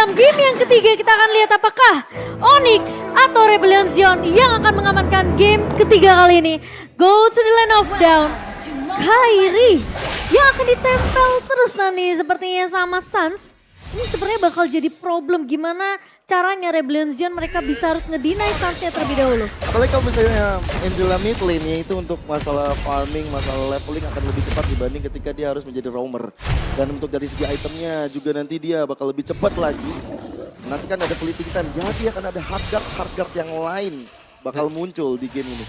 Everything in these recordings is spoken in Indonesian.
dalam game yang ketiga kita akan lihat apakah Onyx atau Rebellion Zion yang akan mengamankan game ketiga kali ini. Go to the land of down. Kairi yang akan ditempel terus nanti sepertinya sama Suns. Ini sebenarnya bakal jadi problem gimana caranya Rebellion Zion mereka bisa harus ngedinai Suns-nya terlebih dahulu. Apalagi kalau misalnya Angela mid lane ya, itu untuk masalah farming, masalah leveling akan lebih cepat dibanding ketika dia harus menjadi roamer. Dan untuk dari segi itemnya juga nanti dia bakal lebih cepat lagi. Nanti kan ada fleeting time, jadi akan ada hard guard yang lain bakal muncul di game ini.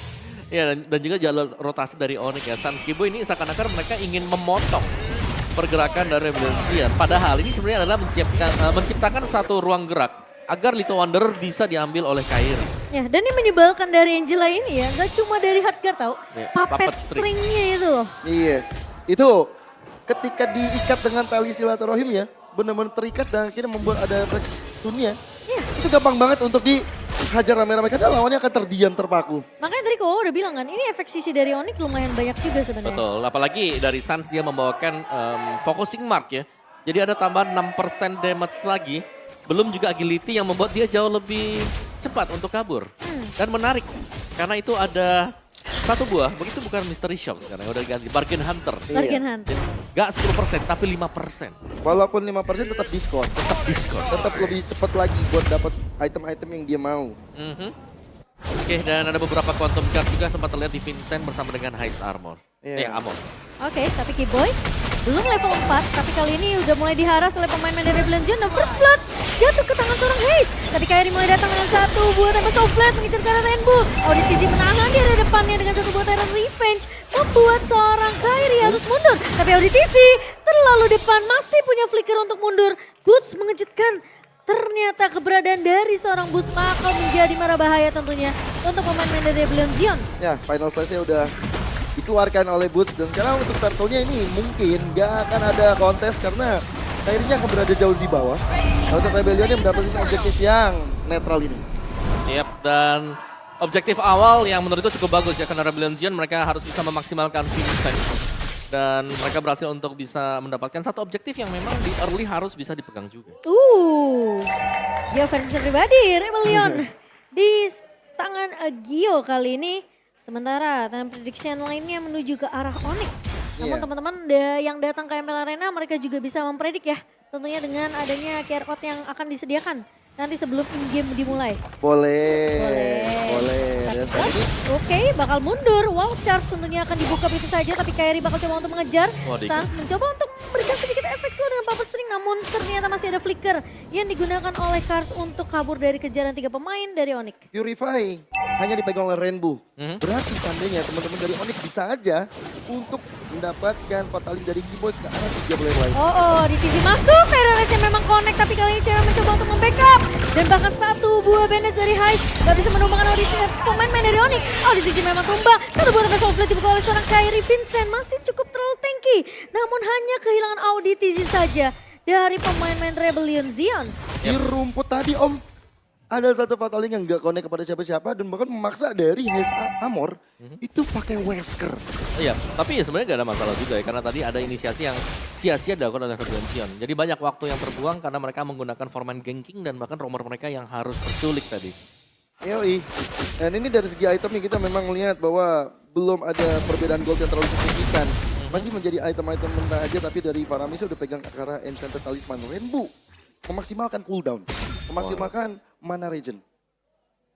Ya dan juga jalur rotasi dari Onyx ya. Sunskibo ini seakan-akan mereka ingin memotong pergerakan dari Rebellion Zion. Padahal ini sebenarnya adalah menciptakan satu ruang gerak agar Little Wanderer bisa diambil oleh Kairi. Ya, dan yang menyebalkan dari Angela ini ya, nggak cuma dari hardcore tau, Ya, puppet puppet string. stringnya itu loh. Iya, itu ketika diikat dengan tali silaturahim ya, benar-benar terikat dan akhirnya membuat ada dunia. Iya. Itu gampang banget untuk dihajar rame-rame karena lawannya akan terdiam terpaku. Makanya tadi kok udah bilang kan, ini efek sisi dari Onyx lumayan banyak juga sebenarnya. Betul, apalagi dari Suns dia membawakan focusing mark ya. Jadi ada tambahan 6% damage lagi. Belum juga agility yang membuat dia jauh lebih cepat untuk kabur. Dan menarik, karena itu ada satu buah, begitu bukan Mystery Shock sekarang, udah ganti Bargain Hunter. Bargain Hunter. Gak 10% tapi 5%. Walaupun 5% tetap diskon. Tetap diskon. Tetap lebih cepat lagi buat dapat item-item yang dia mau. Oke, dan ada beberapa quantum card juga sempat terlihat di Vincent bersama dengan Heist Armor. Iya. Armor. Oke, tapi Keyboy belum level 4, tapi kali ini udah mulai diharas oleh pemain-pemain dari Rebellion Zion dan First Blood jatuh ke tangan seorang Haze. Tapi Kairi mulai datang dengan satu buah tempat so flat mengincar ke arah Rainbow. Auditisi menahan dia dari depannya dengan satu buah Tyrant Revenge, membuat seorang Kairi harus mundur. Tapi Auditisi terlalu depan, masih punya flicker untuk mundur. Boots mengejutkan. Ternyata keberadaan dari seorang Boots bakal menjadi marah bahaya tentunya untuk pemain-pemain dari Rebellion Zion. Ya, final slash-nya udah dikeluarkan oleh Boots dan sekarang untuk turtle-nya ini mungkin gak akan ada kontes karena akhirnya akan berada jauh di bawah. Nah, untuk Rebellion yang mendapatkan objektif yang netral ini. Yap, dan objektif awal yang menurutku cukup bagus ya, karena Rebellion Zion mereka harus bisa memaksimalkan Vincent. Dan mereka berhasil untuk bisa mendapatkan satu objektif yang memang di early harus bisa dipegang juga. Gio versi pribadi Rebellion di tangan Gio kali ini. Sementara time prediction lainnya menuju ke arah Onyx. Namun Iya. teman-teman yang datang ke MPL Arena mereka juga bisa mempredik ya. Tentunya dengan adanya QR code yang akan disediakan nanti sebelum in-game dimulai. Boleh. Dan tadi Oke, bakal mundur. Wow, charge tentunya akan dibuka begitu saja. Tapi Kairi bakal coba untuk mengejar. Wah, dikit. Sans mencoba untuk memberikan sedikit efek slow dengan puppet string. Namun ternyata masih ada flicker yang digunakan oleh Kars untuk kabur dari kejaran 3 pemain dari Onyx. Purify hanya dipegang oleh Rainbow. Berarti tandanya teman-teman dari Onyx bisa aja untuk mendapatkan fataling dari Keyboy ke arah 3 player lain. Di sisi masuk, Tyrantnya memang connect, tapi kali ini cewek mencoba untuk membackup. Dan bahkan satu buah bandage dari Heist gak bisa menumbangkan pemain-pemain dari Onyx. Di sisi memang tumbang, satu buah tempat softplate dibuka oleh seorang Kairi. Vincent masih cukup terlalu tanky, namun hanya kehilangan auditisi saja dari pemain-pemain Rebellion Zion. Di rumput tadi Om, ada satu fataling yang gak connect kepada siapa-siapa dan bahkan memaksa dari Haze Armor itu pakai Wesker. Iya, tapi ya sebenarnya gak ada masalah juga ya, karena tadi ada inisiasi yang sia-sia dilakukan oleh Rebellion Zion. Jadi banyak waktu yang terbuang karena mereka menggunakan format ganking dan bahkan roamer mereka yang harus terculik tadi. Yoi. Dan ini dari segi item nih kita memang melihat bahwa belum ada perbedaan gold yang terlalu signifikan. Masih menjadi item-item mentah aja, tapi dari Faramis udah pegang ke arah Enchanted Talisman Rainbow. Memaksimalkan cooldown, memaksimalkan mana regen.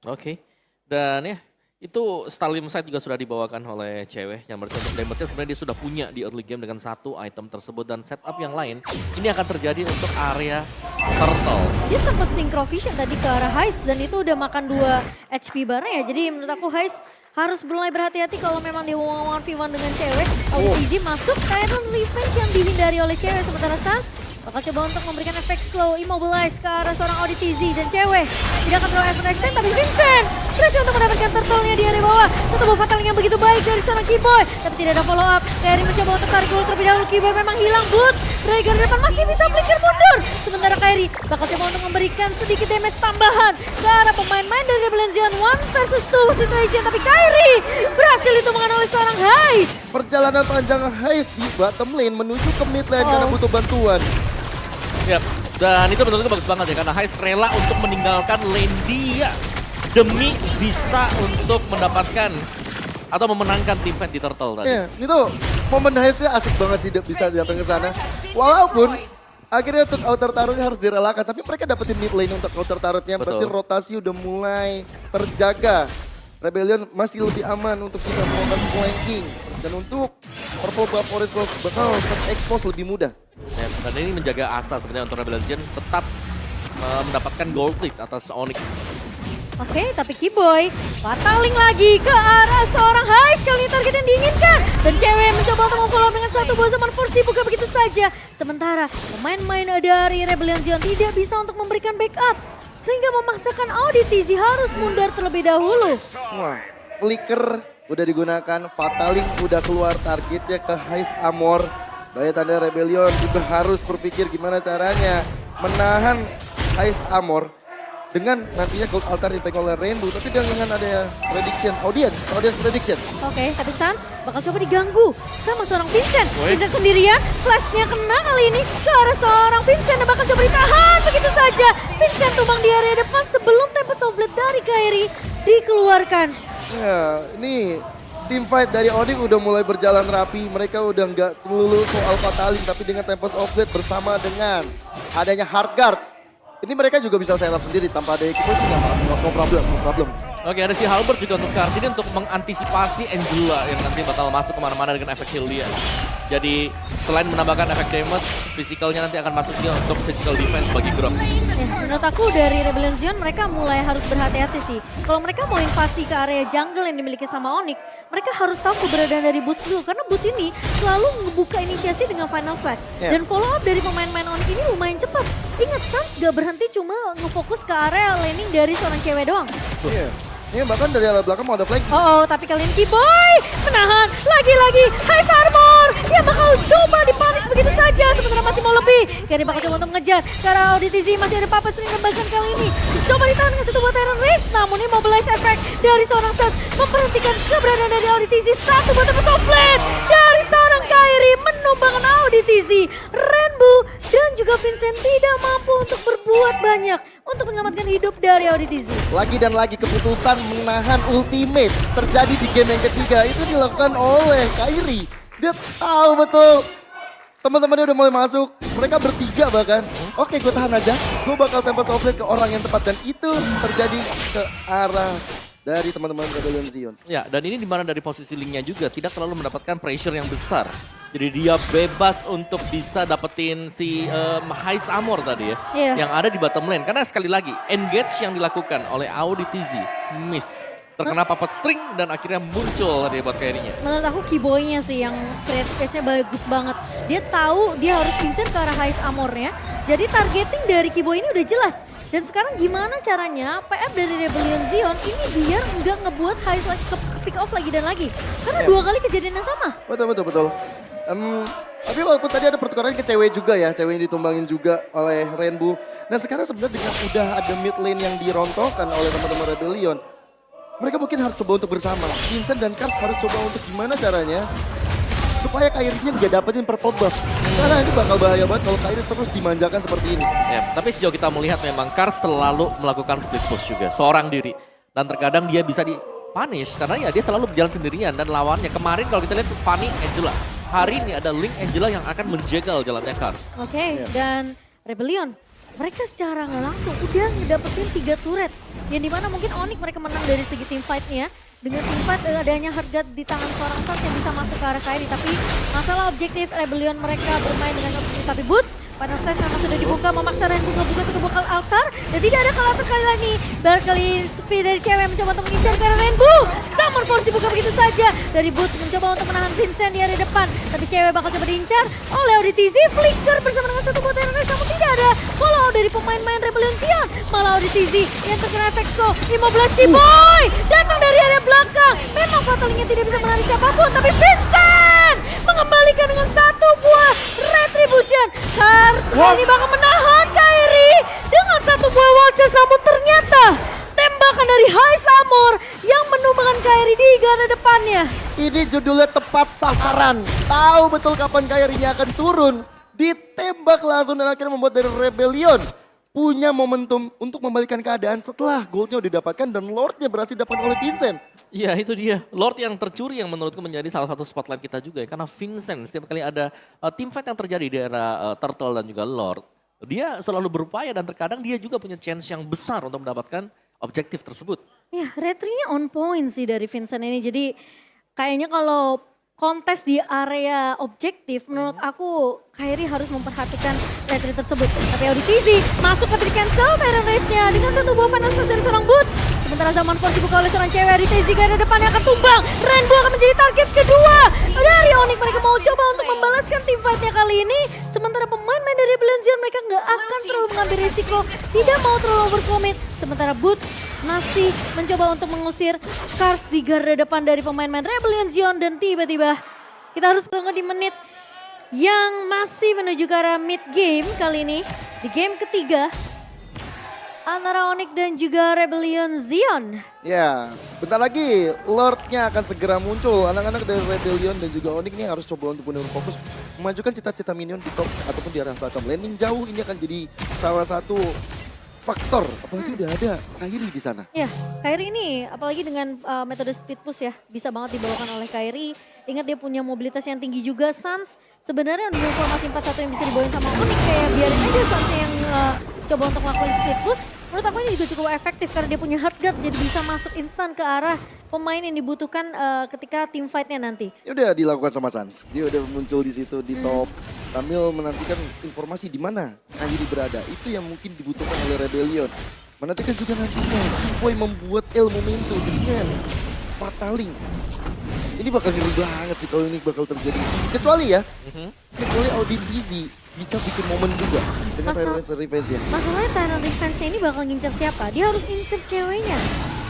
Oke, dan ya itu Starlim Sight juga sudah dibawakan oleh cewek yang berarti untuk damage-nya sebenarnya dia sudah punya di early game dengan satu item tersebut dan setup yang lain ini akan terjadi untuk area turtle. Dia sempat synchro vision tadi ke arah Heist dan itu udah makan 2 HP bareng ya. Jadi menurut aku Heist harus mulai berhati-hati kalau memang dia mau 1v1 dengan cewek. Auditisi masuk, Tyrant Revenge yang dihindari oleh cewek. Sementara Sans bakal coba untuk memberikan efek slow, immobilize ke arah seorang Auditisi dan cewek. Tidak akan terlalu efek extend, tapi Vincent berhasil untuk mendapatkan turtle-nya di area bawah. Satu buah fataling yang begitu baik dari seorang Keyboy, tapi tidak ada follow up. Kairi mencoba untuk tarik dulu terlebih dahulu, Keyboy memang hilang. Boots dari garis depan masih bisa flicker mundur. Sementara Kairi bakal coba untuk memberikan sedikit damage tambahan ke arah pemain-pemain dari Rebellion Zion 1 versus 2 situation. Tapi Kairi berhasil ditemukan oleh seorang Heist. Perjalanan panjang Haze di bottom lane menuju ke mid lane karena butuh bantuan. Yap, Dan itu menurutku bagus banget ya, karena Heist rela untuk meninggalkan lane dia demi bisa untuk mendapatkan atau memenangkan tim fight di Turtle tadi. Iya, itu momen Heistnya asik banget sih bisa datang ke sana. Walaupun akhirnya untuk outer turretnya harus direlakan, tapi mereka dapetin mid lane untuk outer turretnya. Berarti Betul. rotasi udah mulai terjaga. Rebellion masih lebih aman untuk bisa melakukan flanking. Dan untuk Purple Vaporis bakal expose lebih mudah. Ya, dan ini menjaga asa sebenarnya untuk Rebel Legend tetap mendapatkan gold lead atas Onyx. Oke, tapi Kiboy fataling lagi ke arah seorang Heist. Kali ini target yang diinginkan. Dan cewek mencoba untuk memfollow dengan satu buah zaman force dibuka begitu saja. Sementara pemain-pemain dari Rebellion Zion tidak bisa untuk memberikan backup. Sehingga memaksakan Auditizi harus mundur terlebih dahulu. Wah, flicker udah digunakan, Fataling udah keluar, targetnya ke Heist Armor. Bahaya tanda Rebellion juga harus berpikir gimana caranya menahan Heist Armor dengan nantinya Gold Altar dipegang oleh Rainbow, tapi dengan ada prediction, audience prediction. Oke, tapi Sans bakal coba diganggu sama seorang Vincent. Woi. Vincent sendirian, flashnya kena kali ini ke arah seorang Vincent dan bakal coba ditahan begitu saja. Vincent tumbang di area depan sebelum Tempest of Blade dari Kairi dikeluarkan. Ya, ini tim fight dari Onyx udah mulai berjalan rapi. Mereka udah nggak melulu soal Fataling, tapi dengan Tempest of Blade bersama dengan adanya Hardguard. Ini mereka juga bisa setup sendiri tanpa ada equipment, no problem. Oke, ada si Halberd juga untuk Kars ini untuk mengantisipasi Angela yang nanti bakal masuk kemana-mana dengan efek heal dia. Jadi selain menambahkan efek damage, fisikalnya nanti akan masuk dia untuk physical defense bagi Grok. Ya, menurut aku dari Rebellion Zion mereka mulai harus berhati-hati sih. Kalau mereka mau invasi ke area jungle yang dimiliki sama Onyx, mereka harus tahu keberadaan dari Boots dulu. Karena Boots ini selalu ngebuka inisiasi dengan Final Flash. Yeah. Dan follow up dari pemain-pemain Onyx ini lumayan cepat. Ingat, Sans gak berhenti cuma ngefokus ke area laning dari seorang cewek doang. Iya. Ini bahkan dari arah belakang mau ada flag. Oh, tapi kali ini Kiboy menahan lagi-lagi Heist Armor yang bakal coba dipanis begitu saja sementara masih mau lebih. Kayaknya bakal coba untuk mengejar karena Auditizi masih ada puppet string bahkan kali ini coba ditahan dengan satu buah Tyrant Rage, namun immobilize effect dari seorang Sans memperhentikan keberadaan dari Auditizi. Satu buah Tempest of Blade dari seorang Kairi menumbangkan Auditizi. Rainbow dan juga Vincent tidak mampu untuk berbuat banyak untuk menyelamatkan hidup dari Auditizi. Lagi dan lagi keputusan menahan ultimate terjadi di game yang ketiga itu dilakukan oleh Kairi. Dia tahu betul teman-temannya udah mulai masuk, mereka bertiga bahkan. Oke, gue tahan aja, gue bakal Tempest of Blade ke orang yang tepat dan itu terjadi ke arah dari teman-teman Rebellion Zion. Ya, dan ini dimana dari posisi linknya juga tidak terlalu mendapatkan pressure yang besar. Jadi dia bebas untuk bisa dapetin si Heist Armor tadi ya. Iya. Yang ada di bottom lane. Karena sekali lagi, engage yang dilakukan oleh Auditizi miss. Terkena puppet string dan akhirnya muncul tadi buat Kairi-nya. Menurut aku Kiboy-nya sih yang create space-nya bagus banget. Dia tahu dia harus Vincent ke arah Heist Armor-nya. Jadi targeting dari Kiboy ini udah jelas. Dan sekarang gimana caranya PR dari Rebellion Zion ini biar nggak ngebuat Heist lagi ke pick off lagi dan lagi. Karena dua kali kejadian yang sama. Betul. Tapi walaupun tadi ada pertukaran ke cewek juga ya, cewek yang ditumbangin juga oleh Rainbow. Nah sekarang sebenarnya dengan udah ada mid lane yang dirontokkan oleh teman-teman Rebellion, mereka mungkin harus coba untuk bersama. Vincent dan Kars harus coba untuk gimana caranya supaya Kairi-nya nggak dapetin purple buff. Karena ini bakal bahaya banget kalau Kairi terus dimanjakan seperti ini. Ya, tapi sejauh kita melihat memang Kars selalu melakukan split push juga. Seorang diri. Dan terkadang dia bisa di-punish karena ya dia selalu berjalan sendirian. Dan lawannya kemarin kalau kita lihat Fanny Angela. Hari ini ada Link Angela yang akan menjegal jalannya Kars. Oke, dan Rebellion mereka secara nggak langsung udah ngedapetin 3 turret. Yang dimana mungkin Onyx mereka menang dari segi team fight-nya. Dengan team fight adanya Hardguard di tangan seorang Sans yang bisa masuk ke arah Kairi. Tapi masalah objektif Rebellion mereka bermain dengan objektif tapi Boots. Final Slash memang sudah dibuka, memaksa Rainbow buka satu buah altar. Dan tidak ada altar kali lagi. Berkali speed dari cewek mencoba untuk mengincar ke arah Rainbow. Summon Force dibuka begitu saja. Dari Boots mencoba untuk menahan Vincent di area depan. Tapi cewek bakal coba diincar oleh Auditizi. Flicker bersama dengan satu buah Tyrant Rage. Namun tidak ada follow dari pemain-pemain Rebellion Zion. Malah Auditizi yang terkena efek slow. Immobilize Kiboy datang dari area belakang. Memang Fatalingnya tidak bisa menarik siapapun. Tapi Vincent mengembalikan dengan satu buah Retribution. Kars kali ini bakal menahan Kairi dengan satu buah Vultures. Namun ternyata tembakan dari Heist Armor yang menumbangkan Kairi di garda depannya. Ini judulnya tepat sasaran. Tahu betul kapan Kairi-nya akan turun. ditembak langsung dan akhirnya membuat dari Rebellion punya momentum untuk membalikan keadaan setelah goldnya udah didapatkan dan Lordnya berhasil didapat oleh Vincent. Iya itu dia, Lord yang tercuri yang menurutku menjadi salah satu spotlight kita juga ya. Karena Vincent setiap kali ada teamfight yang terjadi di era Turtle dan juga Lord, dia selalu berupaya dan terkadang dia juga punya chance yang besar untuk mendapatkan objektif tersebut. Ya, retrinya on point sih dari Vincent ini. Jadi kayaknya kalau kontes di area objektif, menurut aku Kairi harus memperhatikan retri tersebut. Tapi Auditizi masuk ke cancel Tyrant Rage-nya dengan satu buah Final Flash dari seorang Boots. Sementara Zaman Force dibuka oleh seorang cewek, Auditizi gak ada depannya akan tumbang. Rainbow akan menjadi target kedua dari Onyx. Mereka mau coba untuk membalaskan tim fight-nya kali ini. Sementara pemain-pemain dari Rebellion Zion mereka gak akan terlalu mengambil risiko, tidak mau terlalu overcommit. Sementara Boots masih mencoba untuk mengusir Kars di garda depan dari pemain-pemain Rebellion Zion. Dan tiba-tiba kita harus tunggu di menit yang masih menuju ke arah mid game kali ini. Di game ketiga antara Onyx dan juga Rebellion Zion. Ya, bentar lagi Lordnya akan segera muncul. Anak-anak dari Rebellion dan juga Onyx ini harus coba untuk benar fokus memajukan cita-cita minion di top ataupun di arah bottom. Landing jauh ini akan jadi salah satu faktor, apalagi udah ada Kairi di sana. Ya, Kairi ini apalagi dengan metode split push ya, bisa banget dibawakan oleh Kairi. Ingat dia punya mobilitas yang tinggi juga. Sans sebenarnya dengan formasi 4-1 yang bisa dibawain sama Onyx, kayak biarin aja Sans yang coba untuk ngelakuin split push. Menurut aku ini juga cukup efektif karena dia punya hard guard, jadi bisa masuk instan ke arah pemain yang dibutuhkan ketika team fight-nya nanti. Ya udah dilakukan sama Sans, dia udah muncul di situ di top. Sambil menantikan informasi di mana Kairi berada. Itu yang mungkin dibutuhkan oleh Rebellion. Menantikan juga nantinya Boy membuat El Momento dengan Fataling. Ini bakal ngeri banget sih kalau ini bakal terjadi. Kecuali ya, kecuali Auditizi bisa bikin momen juga dengan Tyrant Revenge. Masalahnya Tyrant Revenge ini bakal ngincer siapa? Dia harus ngincer ceweknya.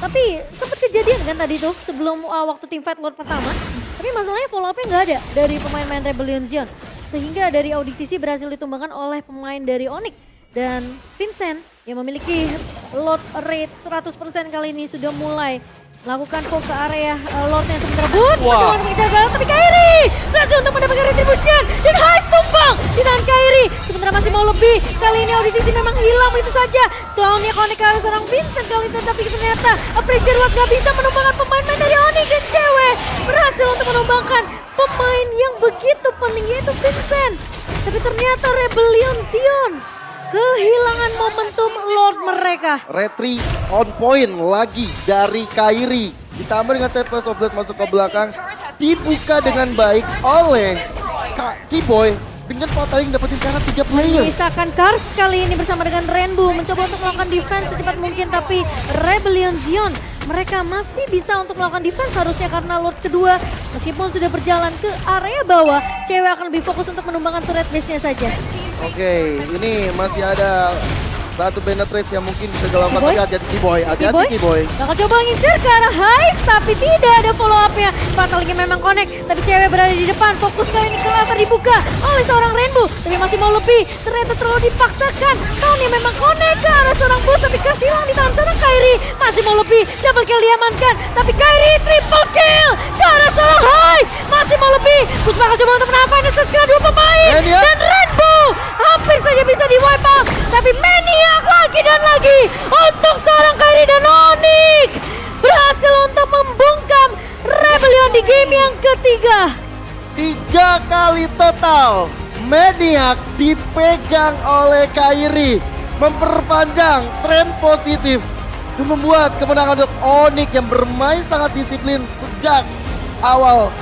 Tapi sempat kejadian kan tadi tuh sebelum waktu team fight Lord pertama. Tapi masalahnya follow up-nya nggak ada dari pemain-pemain Rebellion Zion. Sehingga dari Auditizi berhasil ditumbangkan oleh pemain dari Onyx. Dan Vincent yang memiliki Lord rate 100% kali ini sudah mulai melakukan poke ke area Lordnya. Sementara Boots mencoba untuk mengejar balas, tapi Kairi berhasil untuk mendapatkan retribution. Dan Heist tumbang di tangan Kairi. Sementara masih mau lebih. Kali ini Auditizi memang hilang begitu saja. Tahunnya connect ke arah seorang Vincent kali ini. Tapi ternyata Appreciate What gak bisa menumbangkan pemain-pemain dari Onyx. Dan cewek berhasil untuk menumbangkan pemain yang begitu penting yaitu Vincent. Tapi ternyata Rebellion Zion kehilangan momentum Lord mereka. Retri on point lagi dari Kairi. Ditambah dengan TPS of Blood masuk ke belakang. Dibuka dengan baik oleh T-Boy. Dengan Fataling dapetin cara 3 player. Menyisakan Kars kali ini bersama dengan Rainbow. Mencoba untuk melakukan defense secepat mungkin. Tapi Rebellion Zion mereka masih bisa untuk melakukan defense harusnya karena Lord kedua. Meskipun sudah berjalan ke area bawah. Cewek akan lebih fokus untuk menumbangkan turret base-nya saja. Oke, ini masih ada satu penetrate yang mungkin bisa dilakukan. Tapi hati-hati T-Boy, hati-hati T-Boy. Bakal coba ngincer ke arah Heist tapi tidak ada follow up-nya. Fatalingnya memang connect tapi cewek berada di depan. Fokus kali ini ke latar dibuka oleh seorang Rainbow. Tapi masih mau lebih, ternyata terlalu dipaksakan. Tony memang connect ke arah seorang Boots tapi kasih hilang di tangan seorang Kairi. Masih mau lebih, double kill diamankan. Tapi Kairi triple kill ke arah seorang Heist. Masih mau lebih, Boots bakal coba untuk menahan Nessus ke dua pemain. Dan Rainbow hampir saja bisa di wipe out. Tapi Maniac lagi dan lagi untuk seorang Kairi dan Onyx berhasil untuk membungkam Rebellion di game yang ketiga. 3 kali total Maniac dipegang oleh Kairi, memperpanjang tren positif dan membuat kemenangan untuk Onyx yang bermain sangat disiplin sejak awal